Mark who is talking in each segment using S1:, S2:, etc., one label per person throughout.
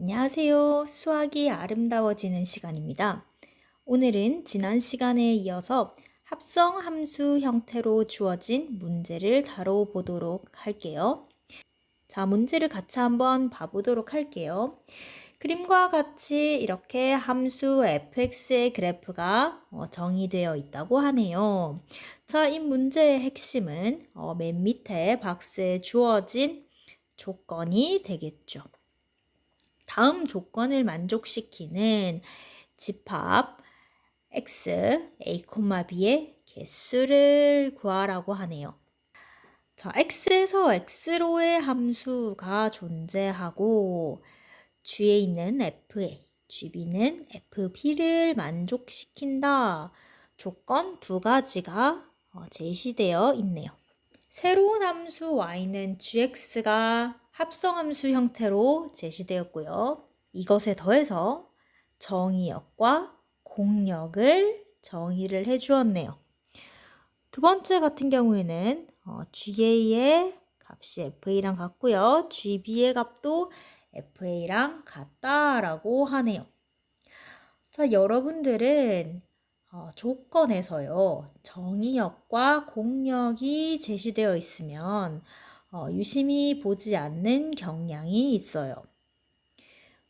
S1: 안녕하세요. 수학이 아름다워지는 시간입니다. 오늘은 지난 시간에 이어서 합성 함수 형태로 주어진 문제를 다뤄보도록 할게요. 자, 문제를 같이 한번 봐보도록 할게요. 그림과 같이 이렇게 함수 fx의 그래프가 정의되어 있다고 하네요. 자, 이 문제의 핵심은 맨 밑에 박스에 주어진 조건이 되겠죠. 다음 조건을 만족시키는 집합 x, a, b의 개수를 구하라고 하네요. 자, x에서 x로의 함수가 존재하고 g에 있는 fa, gb는 fb를 만족시킨다. 조건 두 가지가 제시되어 있네요. 새로운 함수 y는 gx가 합성함수 형태로 제시되었고요. 이것에 더해서 정의역과 공역을 정의를 해주었네요. 두 번째 같은 경우에는 GA의 값이 FA랑 같고요. GB의 값도 FA랑 같다라고 하네요. 자, 여러분들은 조건에서요, 정의역과 공역이 제시되어 있으면 유심히 보지 않는 경향이 있어요.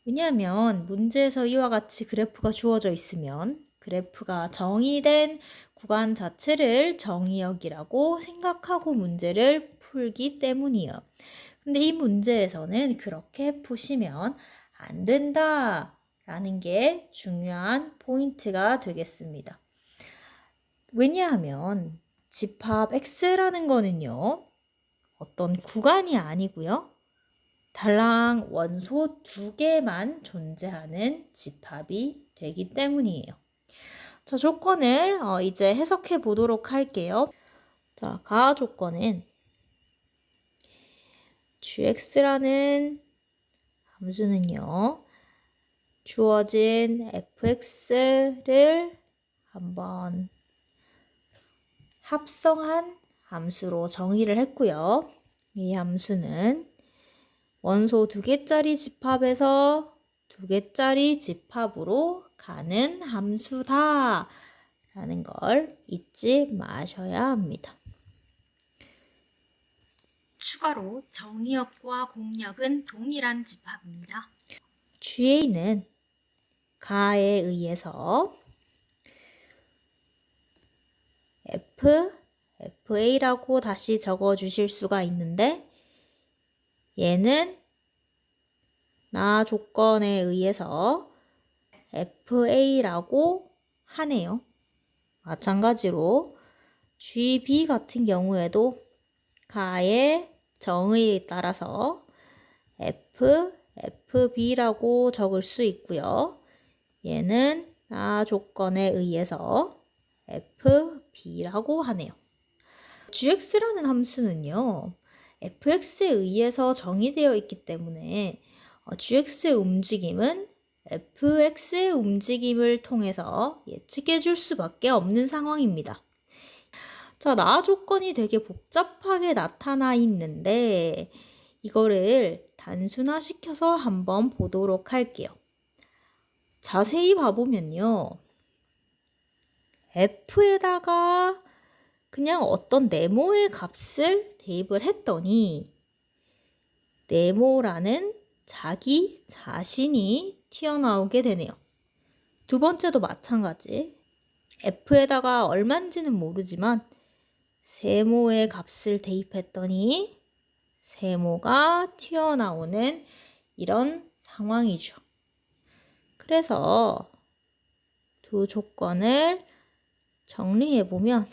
S1: 왜냐하면 문제에서 이와 같이 그래프가 주어져 있으면 그래프가 정의된 구간 자체를 정의역이라고 생각하고 문제를 풀기 때문이에요. 근데 이 문제에서는 그렇게 푸시면 안 된다 라는 게 중요한 포인트가 되겠습니다. 왜냐하면 집합 x라는 거는요, 어떤 구간이 아니고요, 달랑 원소 두 개만 존재하는 집합이 되기 때문이에요. 자, 조건을 이제 해석해 보도록 할게요. 자, 가하 조건은 gx라는 함수는요, 주어진 fx를 한번 합성한 함수로 정의를 했고요. 이 함수는 원소 두 개짜리 집합에서 두 개짜리 집합으로 가는 함수다 라는 걸 잊지 마셔야 합니다. 추가로 정의역과 공역은 동일한 집합입니다. GA는 가에 의해서 FA라고 다시 적어 주실 수가 있는데 얘는 나 조건에 의해서 FA라고 하네요. 마찬가지로 GB 같은 경우에도 가의 정의에 따라서 FB라고 적을 수 있고요. 얘는 나 조건에 의해서 FB라고 하네요. gx라는 함수는요, fx에 의해서 정의되어 있기 때문에 gx의 움직임은 fx의 움직임을 통해서 예측해 줄 수밖에 없는 상황입니다. 자, 나 조건이 되게 복잡하게 나타나 있는데 이거를 단순화시켜서 한번 보도록 할게요. 자세히 봐보면요, f에다가 그냥 어떤 네모의 값을 대입을 했더니 네모라는 자기 자신이 튀어나오게 되네요. 두 번째도 마찬가지. f에다가 얼마인지는 모르지만 세모의 값을 대입했더니 세모가 튀어나오는 이런 상황이죠. 그래서 두 조건을 정리해보면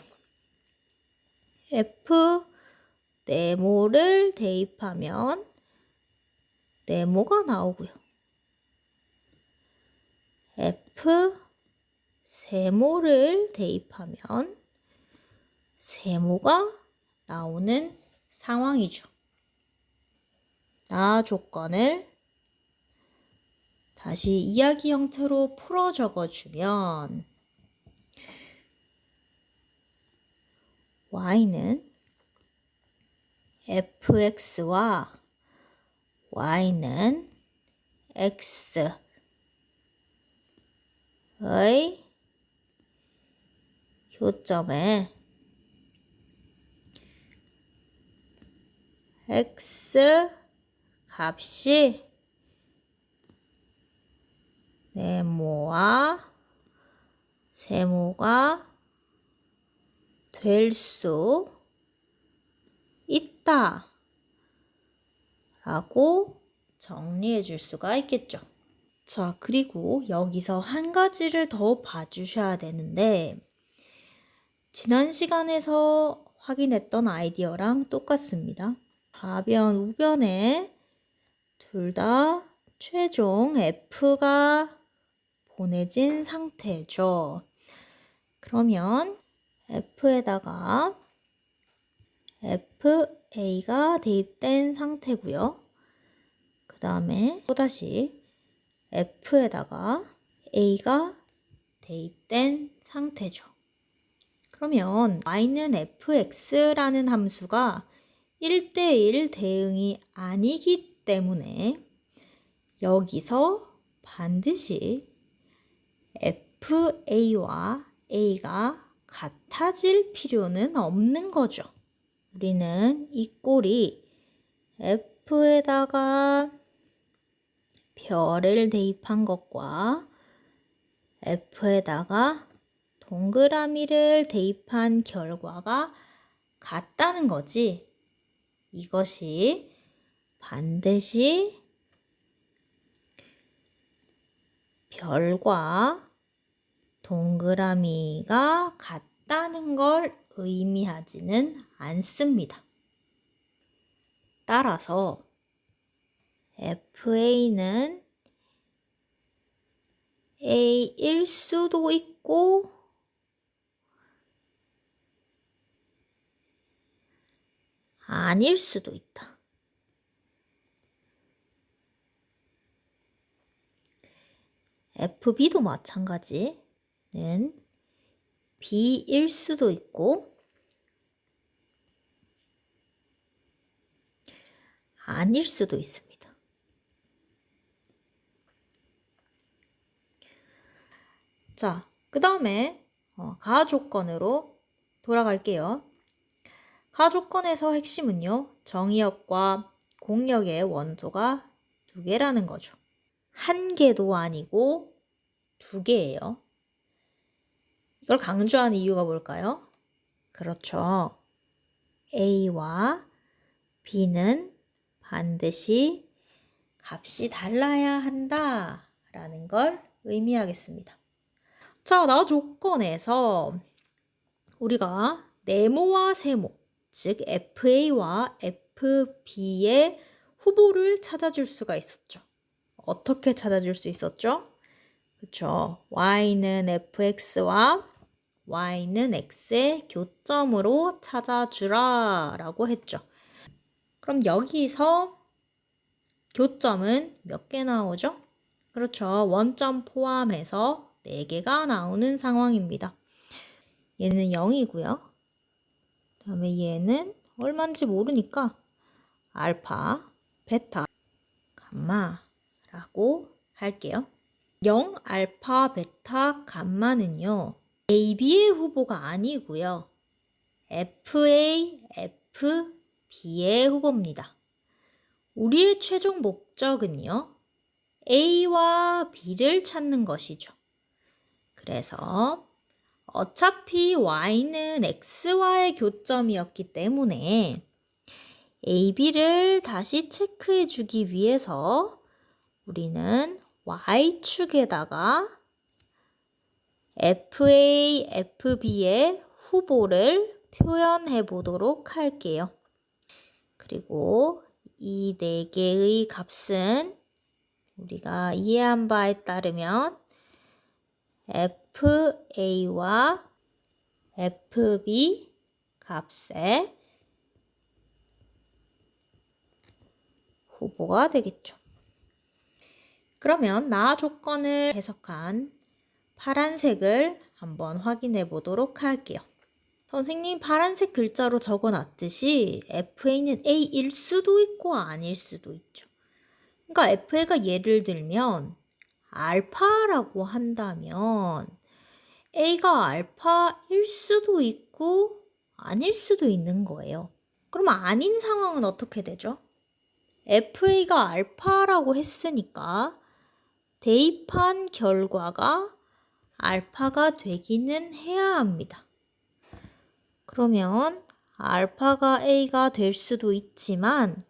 S1: f 네모를 대입하면 네모가 나오고요. f 세모를 대입하면 세모가 나오는 상황이죠. 나 조건을 다시 이야기 형태로 풀어 적어주면 y는 fx와 y는 x의 교점에 x 값이 네모와 세모가 될 수 있다 라고 정리해 줄 수가 있겠죠. 자, 그리고 여기서 한 가지를 더 봐주셔야 되는데, 지난 시간에서 확인했던 아이디어랑 똑같습니다. 좌변, 우변에 둘 다 최종 F가 보내진 상태죠. 그러면 F에다가 FA가 대입된 상태고요. 그 다음에 또다시 F에다가 A가 대입된 상태죠. 그러면 y는 fx라는 함수가 1대1 대응이 아니기 때문에 여기서 반드시 FA와 A가 같아질 필요는 없는 거죠. 우리는 이 꼴이 F에다가 별을 대입한 것과 F에다가 동그라미를 대입한 결과가 같다는 거지. 이것이 반드시 별과 동그라미가 같다는 걸 의미하지는 않습니다. 따라서 FA는 A일 수도 있고 아닐 수도 있다. FB도 마찬가지는 B일 수도 있고 아닐 수도 있습니다. 자, 그 다음에 가하 조건으로 돌아갈게요. 가하 조건에서 핵심은요, 정의역과 공역의 원소가 2개라는 거죠. 1개도 아니고 2개예요. 이걸 강조하는 이유가 뭘까요? 그렇죠. A와 B는 반드시 값이 달라야 한다라는 걸 의미하겠습니다. 자, 나 조건에서 우리가 네모와 세모, 즉 FA와 FB의 후보를 찾아줄 수가 있었죠. 어떻게 찾아줄 수 있었죠? 그렇죠. y는 fx와 y는 x의 교점으로 찾아주라 라고 했죠. 그럼 여기서 교점은 몇 개 나오죠? 그렇죠. 원점 포함해서 4개가 나오는 상황입니다. 얘는 0이고요. 그 다음에 얘는 얼마인지 모르니까 알파, 베타, 감마라고 할게요. 0, 알파, 베타, 감마는요. AB의 후보가 아니고요. FA, FB의 후보입니다. 우리의 최종 목적은요. A와 B를 찾는 것이죠. 그래서 어차피 y는 x와의 교점이었기 때문에 AB를 다시 체크해 주기 위해서 우리는 y축에다가 FA, FB의 후보를 표현해 보도록 할게요. 그리고 이 4개의 값은 우리가 이해한 바에 따르면 FA와 FB 값의 후보가 되겠죠. 그러면 나 조건을 해석한 파란색을 한번 확인해 보도록 할게요. 선생님이 파란색 글자로 적어놨듯이 FA는 A일 수도 있고 아닐 수도 있죠. 그러니까 f가 예를 들면 알파라고 한다면 a가 알파일 수도 있고 아닐 수도 있는 거예요. 그럼 아닌 상황은 어떻게 되죠? fa가 알파라고 했으니까 대입한 결과가 알파가 되기는 해야 합니다. 그러면 알파가 a가 될 수도 있지만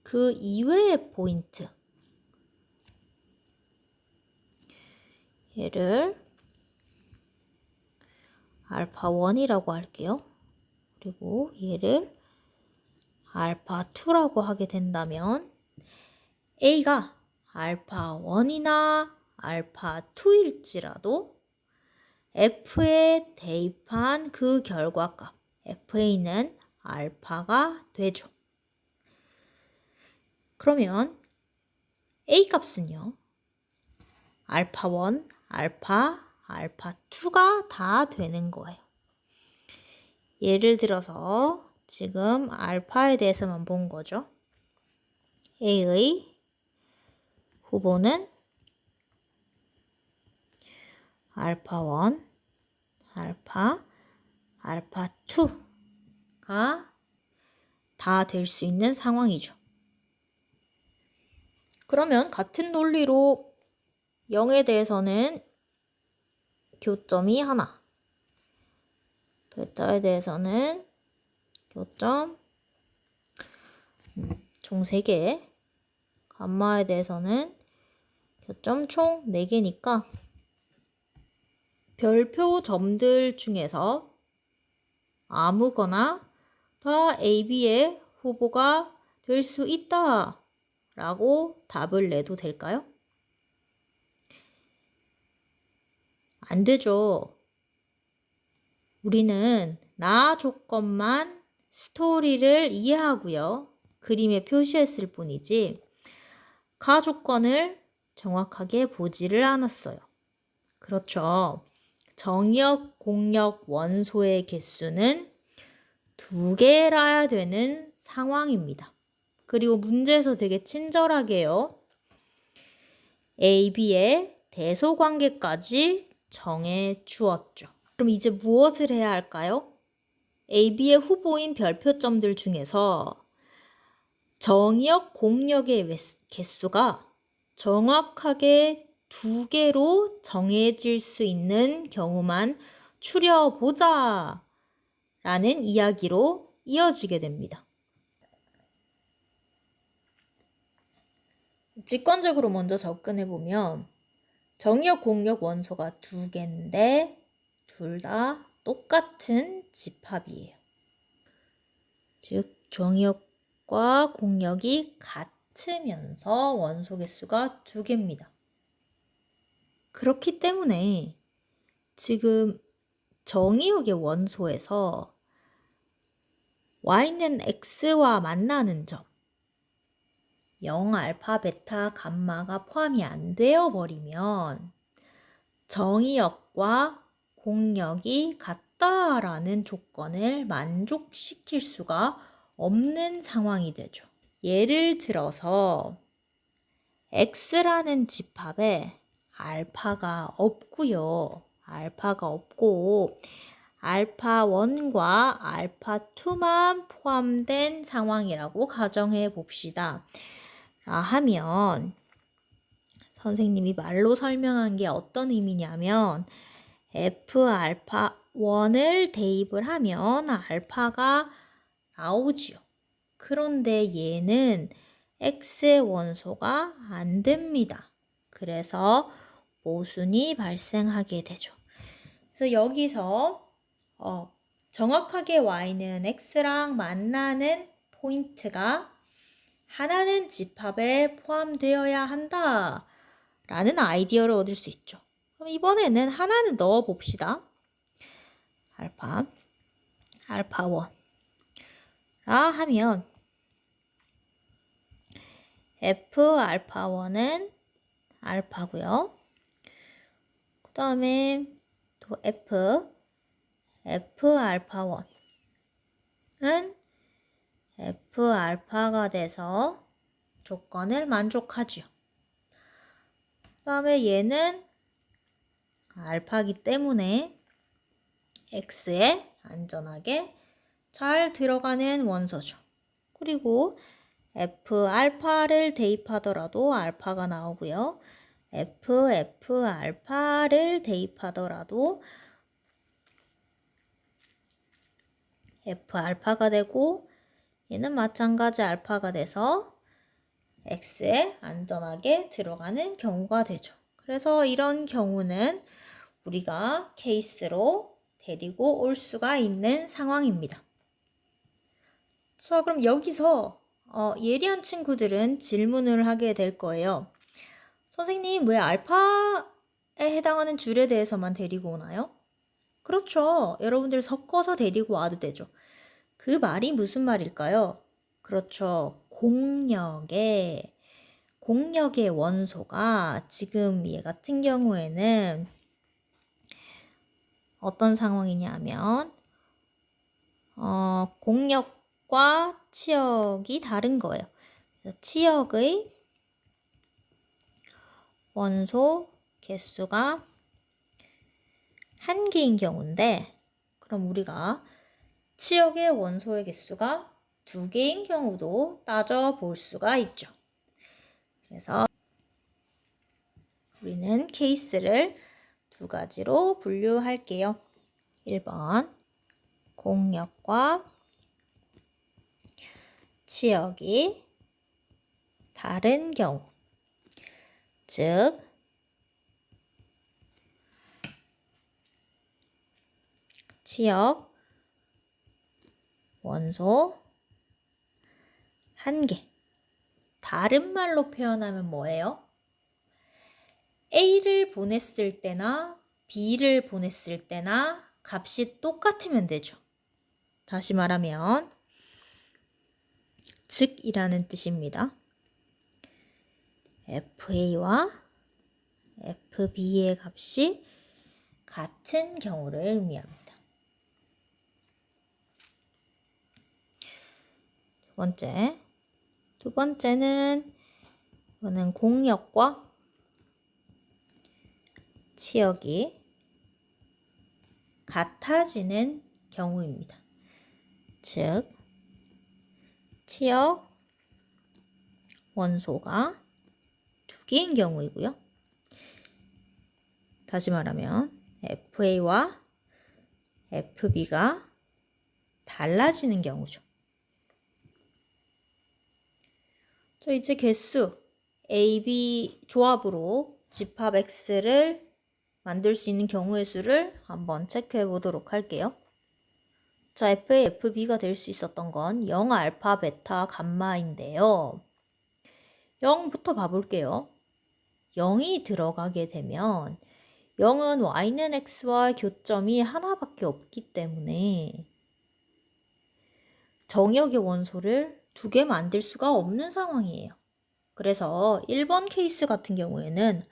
S1: 그 이외의 포인트, 얘를 알파 1이라고 할게요. 그리고 얘를 알파 2라고 하게 된다면 a가 알파 1이나 알파 2일지라도 f에 대입한 그 결과값 fa는 알파가 되죠. 그러면 a 값은요, 알파 1, 알파 2가 다 되는 거예요. 예를 들어서 지금 알파에 대해서만 본 거죠. a의 후보는 알파 1, 알파 2가 다 될 수 있는 상황이죠. 그러면 같은 논리로 0에 대해서는 교점이 하나, 베타에 대해서는 교점 총 3개, 감마에 대해서는 교점 총 4개니까 별표 점들 중에서 아무거나 다 AB의 후보가 될 수 있다 라고 답을 내도 될까요? 안 되죠. 우리는 나 조건만 스토리를 이해하고요. 그림에 표시했을 뿐이지 가 조건을 정확하게 보지를 않았어요. 그렇죠. 정역, 공역, 원소의 개수는 2개라야 되는 상황입니다. 그리고 문제에서 되게 친절하게요. A, B의 대소관계까지 정해 주었죠. 그럼 이제 무엇을 해야 할까요? A, B의 후보인 별표점들 중에서 정역, 공역의 개수가 정확하게 2개로 정해질 수 있는 경우만 추려보자 라는 이야기로 이어지게 됩니다. 직관적으로 먼저 접근해보면 정역, 공역 원소가 2개인데 둘 다 똑같은 집합이에요. 즉 정역과 공역이 같으면서 원소 개수가 2개입니다. 그렇기 때문에 지금 정의역의 원소에서 y는 x와 만나는 점, 0, 알파, 베타, 감마가 포함이 안 되어 버리면 정의역과 공역이 같다라는 조건을 만족시킬 수가 없는 상황이 되죠. 예를 들어서 x라는 집합에 알파가 없고요. 알파가 없고 알파 1과 알파 2만 포함된 상황이라고 가정해 봅시다. 하면 선생님이 말로 설명한 게 어떤 의미냐면 f 알파 1을 대입을 하면 알파가 나오지요. 그런데 얘는 x의 원소가 안 됩니다. 그래서 모순이 발생하게 되죠. 그래서 여기서 정확하게 y는 x랑 만나는 포인트가 하나는 집합에 포함되어야 한다 라는 아이디어를 얻을 수 있죠. 그럼 이번에는 하나는 넣어 봅시다. 알파 1라 하면 f 알파 1은 알파고요. 그 다음에 또 f 알파 1은 f 알파가 돼서 조건을 만족하죠. 그 다음에 얘는 알파기 때문에 x에 안전하게 잘 들어가는 원소죠. 그리고 f 알파를 대입하더라도 알파가 나오고요. f 알파를 대입하더라도 f 알파가 되고 얘는 마찬가지 알파가 돼서 x에 안전하게 들어가는 경우가 되죠. 그래서 이런 경우는 우리가 케이스로 데리고 올 수가 있는 상황입니다. 자, 그럼 여기서 예리한 친구들은 질문을 하게 될 거예요. 선생님, 왜 알파에 해당하는 줄에 대해서만 데리고 오나요? 그렇죠. 여러분들 섞어서 데리고 와도 되죠. 그 말이 무슨 말일까요? 그렇죠. 공력의 원소가 지금 얘 같은 경우에는 어떤 상황이냐면 공력과 치역이 다른 거예요. 그래서 치역의 원소 개수가 한 개인 경우인데 그럼 우리가 치역의 원소의 개수가 두 개인 경우도 따져볼 수가 있죠. 그래서 우리는 케이스를 두 가지로 분류할게요. 1번 공력과 치역이 다른 경우, 즉 치역 원소 한 개. 다른 말로 표현하면 뭐예요? A를 보냈을 때나 B를 보냈을 때나 값이 똑같으면 되죠. 다시 말하면 즉이라는 뜻입니다. FA와 FB의 값이 같은 경우를 의미합니다. 두 번째는 이거는 공력과 치역이 같아지는 경우입니다. 즉 치역 원소가 두 개인 경우이고요. 다시 말하면 FA와 FB가 달라지는 경우죠. 저 이제 개수 A, B 조합으로 집합 X를 만들 수 있는 경우의 수를 한번 체크해 보도록 할게요. 자, FA, FB가 될 수 있었던 건 0, 알파, 베타, 감마인데요. 0부터 봐볼게요. 0이 들어가게 되면 0은 Y는 X와 교점이 하나밖에 없기 때문에 정역의 원소를 두 개 만들 수가 없는 상황이에요. 그래서 1번 케이스 같은 경우에는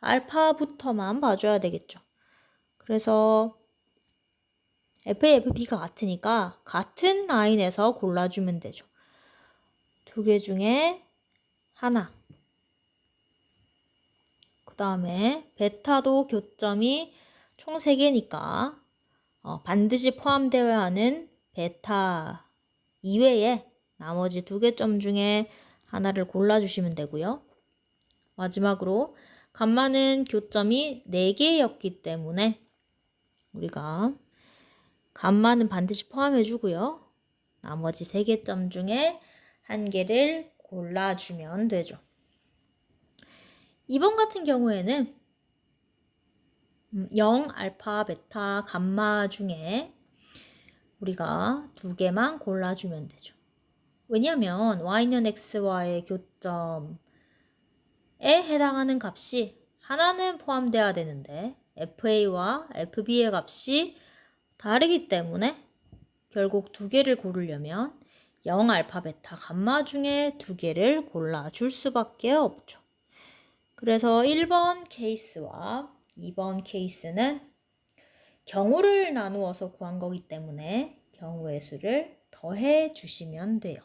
S1: 알파부터만 봐줘야 되겠죠. 그래서 FA, FB가 같으니까 같은 라인에서 골라주면 되죠. 두 개 중에 하나. 그 다음에 베타도 교점이 총 3개니까 반드시 포함되어야 하는 베타 이외에 나머지 2개 점 중에 하나를 골라주시면 되고요. 마지막으로 감마는 교점이 4개였기 때문에 우리가 감마는 반드시 포함해주고요. 나머지 3개 점 중에 1개를 골라주면 되죠. 2번 같은 경우에는 0, 알파, 베타, 감마 중에 우리가 2개만 골라주면 되죠. 왜냐하면 Y는 X와의 교점에 해당하는 값이 하나는 포함되어야 되는데 FA와 FB의 값이 다르기 때문에 결국 2개를 고르려면 0, 알파, 베타, 감마 중에 2개를 골라줄 수밖에 없죠. 그래서 1번 케이스와 2번 케이스는 경우를 나누어서 구한 거기 때문에 경우의 수를 더해 주시면 돼요.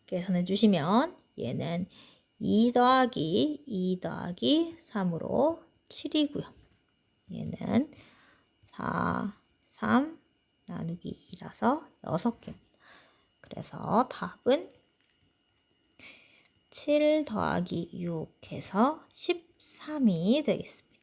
S1: 계산해 주시면 얘는 2 더하기 2 더하기 3으로 7이고요. 얘는 4, 3 나누기 2라서 6개입니다. 그래서 답은 7 더하기 6 해서 13이 되겠습니다.